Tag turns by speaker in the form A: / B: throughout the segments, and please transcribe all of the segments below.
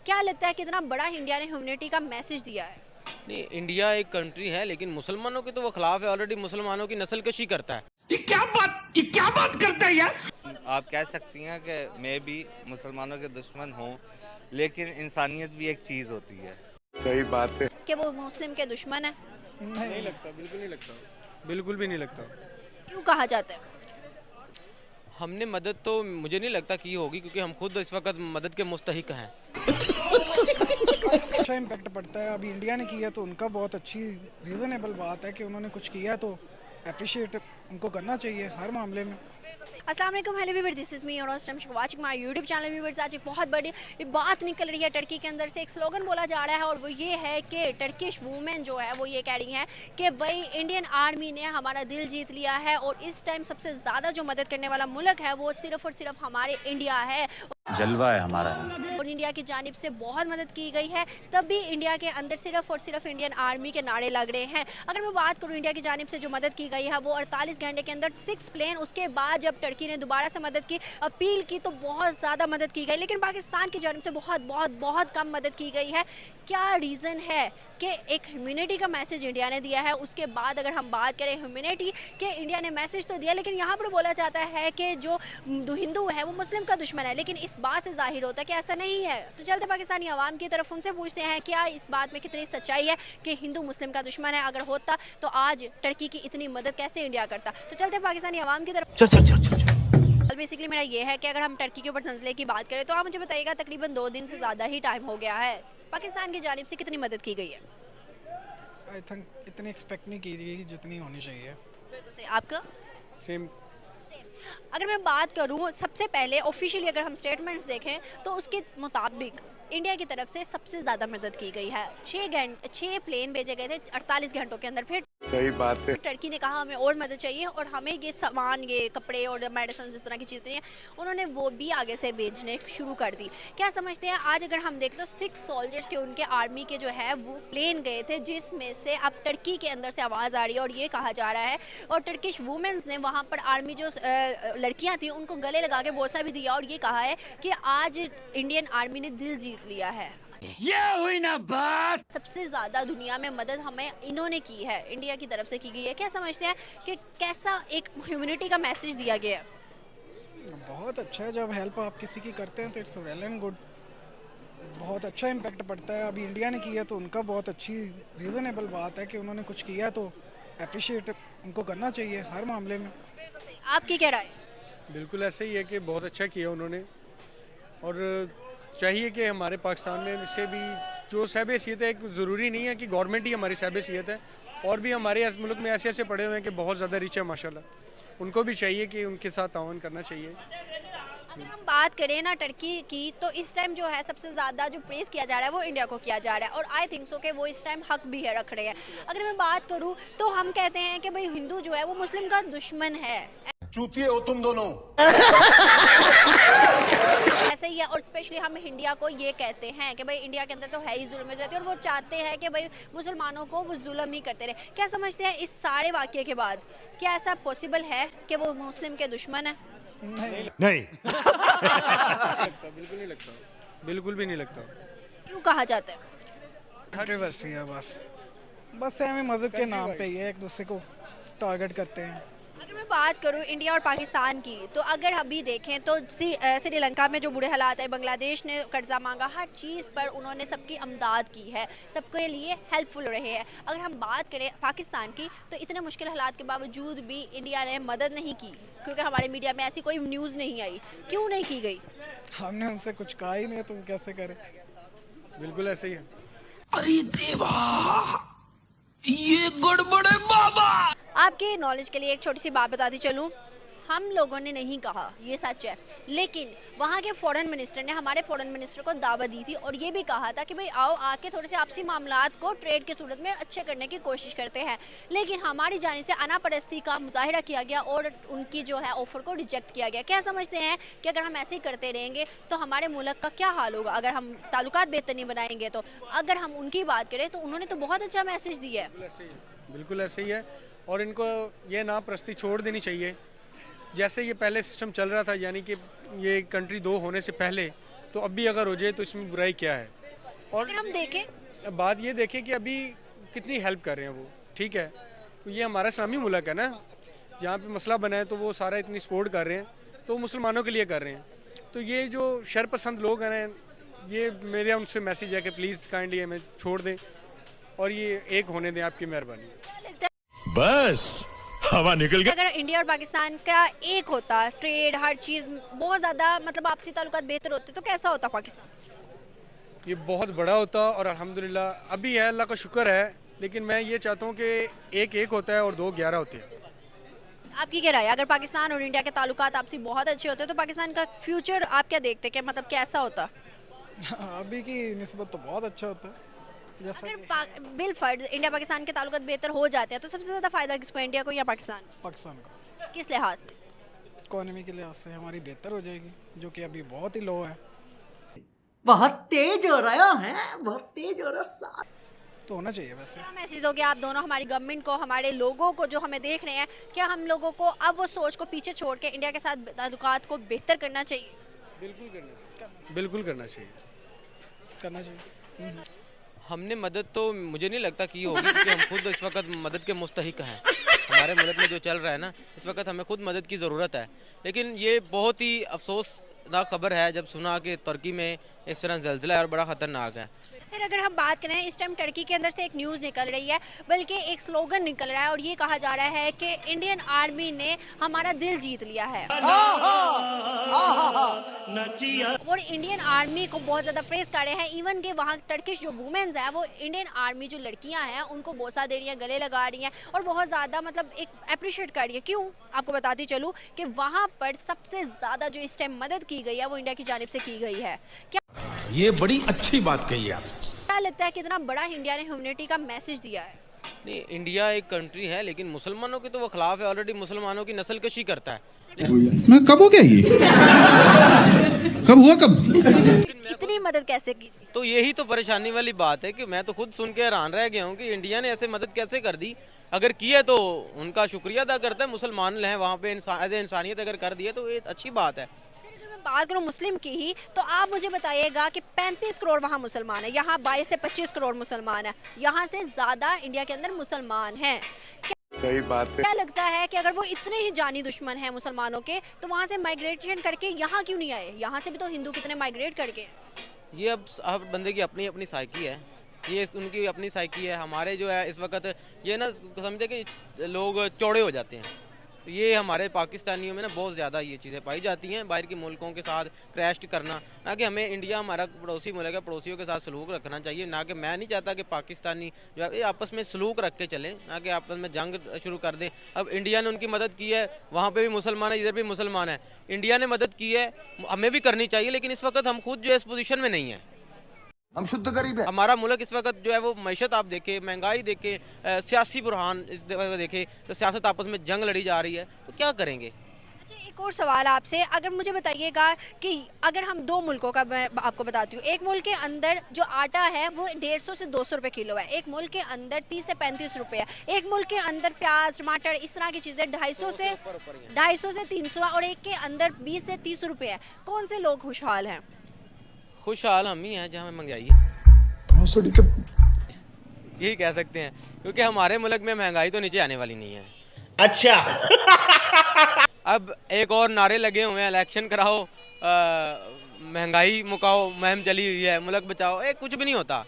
A: क्या लगता है कितना बड़ा इंडिया ने ह्यूमैनिटी का मैसेज दिया है?
B: नहीं, इंडिया एक कंट्री है लेकिन मुसलमानों के तो वो खिलाफ है, ऑलरेडी मुसलमानों की नस्लकशी करता है।
C: ये क्या बात करता है यार।
D: आप कह सकती हैं कि मैं भी मुसलमानों के दुश्मन हूँ, लेकिन इंसानियत भी एक चीज़ होती है।
E: सही बात है।
A: कि वो मुस्लिम के दुश्मन है?
F: नहीं लगता, बिल्कुल नहीं लगता, बिल्कुल भी नहीं लगता।
A: क्यों कहा जाता है?
B: हमने मदद तो मुझे नहीं लगता की होगी, क्योंकि हम खुद इस वक्त मदद के मुस्तहिक हैं।
F: अच्छा इम्पैक्ट पड़ता है। अभी इंडिया ने किया तो उनका बहुत अच्छी रीज़नेबल बात है कि उन्होंने कुछ किया तो अप्रिशिएट उनको करना चाहिए हर मामले में।
A: अस्सलाम वालेकुम, hello viewers, this is me और watching my YouTube channel. Viewers, आज एक बहुत बड़ी बात निकल रही है टर्की के अंदर से। एक स्लोगन बोला जा रहा है और वो ये है कि टर्किश वुमेन जो है वो ये कह रही हैं कि भाई इंडियन आर्मी ने हमारा दिल जीत लिया है और इस टाइम सबसे ज़्यादा जो मदद करने वाला मुल्क है वो सिर्फ और सिर्फ हमारे इंडिया है।
G: जलवा है हमारा।
A: और इंडिया की जानिब से बहुत मदद की गई है, तब भी इंडिया के अंदर सिर्फ और सिर्फ इंडियन आर्मी के नारे लग रहे हैं। अगर मैं बात करूं इंडिया की जानिब से जो मदद की गई है वो 48 घंटे के अंदर 6 प्लेन, उसके बाद जब टर्की ने दोबारा से मदद की, अपील की तो बहुत ज़्यादा मदद की गई, लेकिन पाकिस्तान की जानिब से बहुत बहुत बहुत कम मदद की गई है। क्या रीज़न है कि एक ह्यूमैनिटी का मैसेज इंडिया ने दिया है, उसके बाद अगर हम बात करें ह्यूमैनिटी के, इंडिया ने मैसेज तो दिया लेकिन यहाँ पर बोला जाता है कि जो हिंदू है वो मुस्लिम का दुश्मन है, लेकिन इस बात से जाहिर होता है कि ऐसा नहीं है। तो चलते पाकिस्तानी आवाम की तरफ, उनसे पूछते हैं क्या इस बात में कितनी सच्चाई है कि हिंदू मुस्लिम का दुश्मन है। अगर होता तो आज टर्की की इतनी मदद कैसे इंडिया करता। तो चलते पाकिस्तानी आवाम की तरफ। बेसिकली मेरा ये है कि अगर हम टर्की के ऊपर जंजले की बात करें तो आप मुझे बताइएगा, तकरीबन 2 दिन से ज़्यादा ही टाइम हो गया है, पाकिस्तान की जानिब से कितनी मदद की गई है?
F: आई थिंक इतनी एक्सपेक्ट नहीं की गई जितनी होनी चाहिए।
A: आपका
F: सेम।
A: अगर मैं बात करूं, सबसे पहले ऑफिशियली अगर हम स्टेटमेंट्स देखें तो उसके मुताबिक इंडिया की तरफ से सबसे ज़्यादा मदद की गई है। 6 प्लेन भेजे गए थे 48 घंटों के अंदर। फिर
E: सही बात है।
A: टर्की ने कहा हमें और मदद चाहिए और हमें ये सामान, ये कपड़े और मेडिसिन जिस तरह की चीज़ें हैं, उन्होंने वो भी आगे से भेजने शुरू कर दी। क्या समझते हैं, आज अगर हम देख लो 6 सोल्जर्स के, उनके आर्मी के जो है वो प्लेन गए थे, जिसमें से अब टर्की के अंदर से आवाज़ आ रही है और ये कहा जा रहा है, और टर्किश वुमेन्स ने वहाँ पर आर्मी जो लड़कियाँ थी उनको गले लगा के बोसा भी दिया और ये कहा है कि आज इंडियन आर्मी ने दिल जीत लिया है।
C: ये हुई ना बात।
A: सबसे ज़्यादा दुनिया में मदद हमें इन्होंने की है, इंडिया की तरफ से की गई है। क्या समझते हैं कि कैसा एक ह्यूमैनिटी का मैसेज दिया गया है?
F: बहुत अच्छा है, जब हेल्प आप किसी की करते हैं तो इट्स वेल एंड गुड, बहुत अच्छा इम्पैक्ट पड़ता है। अभी इंडिया ने किया तो उनका बहुत अच्छी रीज़नेबल बात है कि उन्होंने कुछ किया तो अप्रिशिएट उनको करना चाहिए हर मामले में।
A: आपकी क्या राय?
H: बिल्कुल ऐसे ही है कि बहुत अच्छा किया उन्होंने, और चाहिए कि हमारे पाकिस्तान में इससे भी जो साहिब हैसियत है, ज़रूरी नहीं है कि गवर्नमेंट ही हमारी साहिब हैसियत है, और भी हमारे इस मुल्क में ऐसे ऐसे पड़े हुए हैं कि बहुत ज़्यादा रिच है माशाल्लाह, उनको भी चाहिए कि उनके साथ ताउन करना चाहिए।
A: अगर हम बात करें ना टर्की की, तो इस टाइम जो है सबसे ज़्यादा जो प्रेस किया जा रहा है वो इंडिया को किया जा रहा है, और आई थिंक सो कि वो इस टाइम हक भी है रख रहे हैं। अगर मैं बात करूँ तो हम कहते हैं कि भाई हिंदू जो है वो मुस्लिम का दुश्मन है,
E: चूतिए हो तुम दोनों।
A: ऐसे ही है। और स्पेशली हम इंडिया को ये कहते हैं कि भाई इंडिया के अंदर तो है ही जुल्म ज़्यादती, और वो चाहते हैं कि भाई मुसलमानों को वो जुल्म ही करते रहे। क्या समझते हैं इस सारे वाक़ये के बाद क्या ऐसा पॉसिबल है कि वो मुस्लिम के दुश्मन है?
C: नहीं।
H: बिल्कुल नहीं लगता, बिल्कुल भी नहीं लगता।
A: क्यों कहा जाता है?
F: कंट्रोवर्सी है बस हमें मज़हब के नाम पे ये एक दूसरे को टारगेट करते हैं।
A: अगर मैं बात करूं इंडिया और पाकिस्तान की, तो अगर अभी देखें तो श्रीलंका में जो बुरे हालात है, बांग्लादेश ने कर्जा मांगा, हर चीज़ पर उन्होंने सबकी अमदाद की है, सबके लिए हेल्पफुल रहे हैं। अगर हम बात करें पाकिस्तान की, तो इतने मुश्किल हालात के बावजूद भी इंडिया ने मदद नहीं की, क्योंकि हमारे मीडिया में ऐसी कोई न्यूज़ नहीं आई। क्यों नहीं की गई?
F: हमने उनसे कुछ कहा ही नहीं, तो कैसे करें।
H: बिल्कुल ऐसे ही है।
C: अरे देवा, ये गड़बड़ है बाबा।
A: आपके नॉलेज के लिए एक छोटी सी बात बताती चलूँ, हम लोगों ने नहीं कहा, ये सच है, लेकिन वहाँ के फॉरेन मिनिस्टर ने हमारे फॉरेन मिनिस्टर को दावत दी थी और ये भी कहा था कि भाई आओ आके थोड़े से आपसी मामलात को ट्रेड के सूरत में अच्छे करने की कोशिश करते हैं, लेकिन हमारी जानिब से अनापरस्ती का मुजाहिरा किया गया और उनकी जो है ऑफ़र को रिजेक्ट किया गया। क्या समझते हैं कि अगर हम ऐसे ही करते रहेंगे तो हमारे मुल्क का क्या हाल होगा? अगर हम ताल्लुकात बेहतर नहीं बनाएंगे तो। अगर हम उनकी बात करें तो उन्होंने तो बहुत अच्छा मैसेज दिया है।
H: बिल्कुल ऐसे ही है, और इनको ये नापरस्ती छोड़ देनी चाहिए। जैसे ये पहले सिस्टम चल रहा था, यानी कि ये कंट्री 2 होने से पहले, तो अब भी अगर हो जाए तो इसमें बुराई क्या है। और
A: अगर हम देखें
H: बात ये देखें कि अभी कितनी हेल्प कर रहे हैं वो, ठीक है, तो ये हमारा इस्लामी मुल्क है ना, जहाँ पे मसला बना है तो वो सारा इतनी सपोर्ट कर रहे हैं, तो वो मुसलमानों के लिए कर रहे हैं। तो ये जो शरपसंद लोग हैं, ये मेरा उनसे मैसेज है कि प्लीज़ काइंडली हमें छोड़ दें और ये एक होने दें, आपकी मेहरबानी।
C: बस हवा निकल गया।
A: अगर इंडिया और पाकिस्तान का एक होता, ट्रेड हर चीज़ बहुत ज़्यादा मतलब आपसी ताल्लुकात बेहतर होते, तो कैसा होता पाकिस्तान?
H: ये बहुत बड़ा होता और अल्हम्दुलिल्लाह अभी है, अल्लाह का शुक्र है, लेकिन मैं ये चाहता हूँ कि एक होता है और 2 11 होते हैं।
A: आपकी क्या राय है? अगर पाकिस्तान और इंडिया के ताल्लुकात आपसी बहुत अच्छे होते तो पाकिस्तान का फ्यूचर आप क्या देखते कि मतलब कैसा होता?
F: अभी की निस्बत तो बहुत अच्छा होता है। जैसा
A: अगर बिल फर्ज इंडिया पाकिस्तान के ताल्लुकात बेहतर हो जाते हैं तो सबसे ज़्यादा फायदा किसको, इंडिया को या पाकिस्तान?
F: पाकिस्तान को
A: किस लिहाज से?
F: इकोनॉमी के लिहाज से हमारी बेहतर हो जाएगी, जो कि अभी बहुत ही लो है।
G: बहुत तेज हो रहा है, बहुत तेज हो रहा है।
F: तो होना चाहिए वैसे।
A: क्या मैसेज दोगे आप दोनों हमारी गवर्नमेंट को, हमारे लोगों को जो हमें देख रहे हैं, क्या हम लोगों को अब वो सोच को पीछे छोड़ के इंडिया के साथ ताल्लुकात को बेहतर करना चाहिए?
H: बिल्कुल करना चाहिए।
F: करना चाहिए।
B: हमने मदद तो मुझे नहीं लगता की होगी, क्योंकि हम खुद इस वक्त मदद के मुस्तहिक हैं। हमारे मुल्क में जो चल रहा है ना, इस वक्त हमें खुद मदद की ज़रूरत है। लेकिन ये बहुत ही अफसोसनाक खबर है जब सुना कि तुर्की में इस तरह ज़लज़ला है और बड़ा ख़तरनाक है।
A: सर अगर हम बात करें, इस टाइम टर्की के अंदर से एक न्यूज़ निकल रही है, बल्कि एक स्लोगन निकल रहा है और ये कहा जा रहा है कि इंडियन आर्मी ने हमारा दिल जीत लिया है। और इंडियन आर्मी को बहुत ज़्यादा प्रेस कर रहे हैं, इवन कि वहाँ टर्किश जो वुमेन्स हैं वो इंडियन आर्मी जो लड़कियाँ हैं उनको बोसा दे रही हैं, गले लगा रही हैं और बहुत ज़्यादा मतलब एक अप्रिशिएट कर रही है। क्यों? आपको बताती चलूँ कि वहाँ पर सबसे ज़्यादा जो इस टाइम मदद की गई है वो इंडिया की जानिब से की गई है। क्या
C: ये बड़ी अच्छी बात कही आप।
A: क्या लगता है कितना बड़ा इंडिया ने ह्यूमैनिटी का मैसेज दिया है?
B: नहीं, इंडिया एक कंट्री है, लेकिन मुसलमानों की तो वो खिलाफ है, ऑलरेडी मुसलमानों की नस्ल कशी करता है।
I: मैं कब हो गया ये? कब हुआ कब?
A: इतनी मदद कैसे की?
B: तो यही तो परेशानी वाली बात है कि मैं तो खुद सुन के हैरान रह गया हूँ कि इंडिया ने ऐसे मदद कैसे कर दी। अगर की है तो उनका शुक्रिया अदा करता है, मुसलमान हैं वहाँ पे, एज ए इंसानियत अगर कर दी है तो ये अच्छी बात है।
A: अगर मैं बात करूँ मुस्लिम की ही, तो आप मुझे बताइएगा कि 35 करोड़ वहाँ मुसलमान है, यहाँ 22 से 25 करोड़ मुसलमान है, यहाँ से ज़्यादा इंडिया के अंदर मुसलमान हैं।
E: सही बात है।
A: क्या लगता है कि अगर वो इतने ही जानी दुश्मन हैं मुसलमानों के, तो वहाँ से माइग्रेशन करके यहाँ क्यों नहीं आए? यहाँ से भी तो हिंदू कितने माइग्रेट करके हैं।
B: ये अब हर बंदे की अपनी अपनी साइकी है, ये उनकी अपनी साइकी है। हमारे जो है इस वक्त ये ना समझे कि लोग चौड़े हो जाते हैं, तो ये हमारे पाकिस्तानियों में ना बहुत ज़्यादा ये चीज़ें पाई जाती हैं, बाहर के मुल्कों के साथ क्रैश करना। ना कि हमें इंडिया हमारा पड़ोसी मुल्क है, पड़ोसियों के साथ सलूक रखना चाहिए। ना कि मैं नहीं चाहता कि पाकिस्तानी जो है आपस में सलूक रख के चलें, ना कि आपस में जंग शुरू कर दें। अब इंडिया ने उनकी मदद की है, वहाँ पर भी मुसलमान है, इधर भी मुसलमान है। इंडिया ने मदद की है, हमें भी करनी चाहिए, लेकिन इस वक्त हम खुद जो है इस पोजीशन में नहीं है।
I: हम शुद्ध गरीब है।
B: हमारा मुल्क इस वक्त जो है वो मैशत आप देखें, महंगाई देखें, सियासी बुरहान इस देखें, तो सियासत आपस में जंग लड़ी जा रही है, तो क्या करेंगे?
A: अच्छा, एक और सवाल आपसे, अगर मुझे बताइएगा कि अगर हम 2 मुल्कों का मैं आपको बताती हूँ, एक मुल्क के अंदर जो आटा है वो 150 से 200 रुपये किलो है, एक मुल्क के अंदर 30 से 35 रुपये है, एक मुल्क के अंदर प्याज टमाटर इस तरह की चीज़ें 250 से 300 और एक के अंदर 20 से 30 रुपये है। कौन से लोग खुशहाल हैं?
B: खुशहाल हम ही हैं जहाँ महंगाई है, यही कह सकते हैं, क्योंकि हमारे मुल्क में महंगाई तो नीचे आने वाली नहीं है।
C: अच्छा।
B: अब एक और नारे लगे हुए हैं, इलेक्शन कराओ, महंगाई मुकाओ, मुहिम चली हुई है, मुल्क बचाओ, कुछ भी नहीं होता।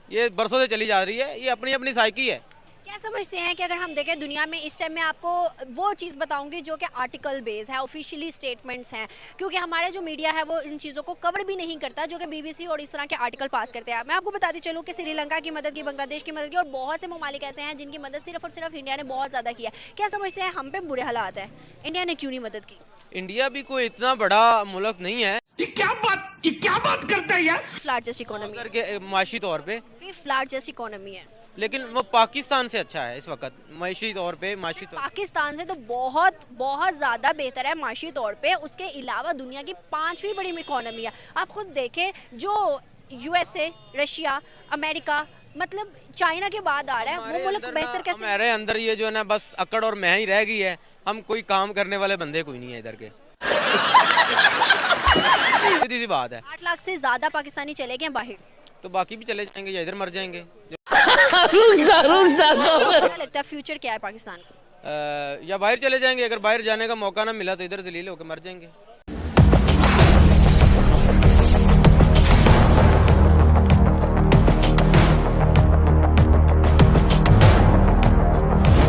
B: ये बरसों से चली जा रही है, ये अपनी अपनी साइकी है।
A: क्या समझते हैं कि अगर हम देखें दुनिया में इस टाइम में, आपको वो चीज़ बताऊंगी जो कि आर्टिकल बेस है, ऑफिशियली स्टेटमेंट्स हैं, क्योंकि हमारे जो मीडिया है वो इन चीज़ों को कवर भी नहीं करता, जो कि बीबीसी और इस तरह के आर्टिकल पास करते हैं। मैं आपको बताती चलूँ कि श्रीलंका की मदद की, बांग्लादेश की मदद की, और बहुत से ममालिक ऐसे हैं जिनकी मदद सिर्फ और सिर्फ इंडिया ने बहुत ज़्यादा किया। क्या समझते हैं हम पे बुरे हालात है, इंडिया ने क्यों नहीं मदद की?
B: इंडिया भी कोई इतना बड़ा मुल्क नहीं है।
C: ये क्या बात करता है यार?
A: लार्जेस्ट इकोनॉमी
B: करके माशी तौर पे
A: 5th लार्जेस्ट इकोनॉमी है,
B: लेकिन वो पाकिस्तान से अच्छा है इस वक्त माशी तौर पे।
A: पाकिस्तान से तो बहुत बहुत ज़्यादा बेहतर है माशी तौर पे। उसके अलावा दुनिया की 5वीं बड़ी इकोनॉमी है। आप खुद देखें, जो USA, रशिया, अमेरिका, मतलब चाइना के बाद आ रहा है, वो मुल्क बेहतर कैसे?
B: हमारे अंदर ये जो है ना बस अकड़ और मैं ही रह गई है, हम कोई काम करने वाले बंदे कोई नहीं है इधर के। सीधी सी बात है।
A: 8 लाख से ज़्यादा पाकिस्तानी चले गए बाहर।
B: तो बाकी भी चले जाएंगे या इधर मर जाएंगे।
A: क्या लगता है फ्यूचर क्या है पाकिस्तान का?
B: या बाहर चले जाएंगे, अगर बाहर जाने का मौका ना मिला तो इधर जलील होकर मर जाएंगे।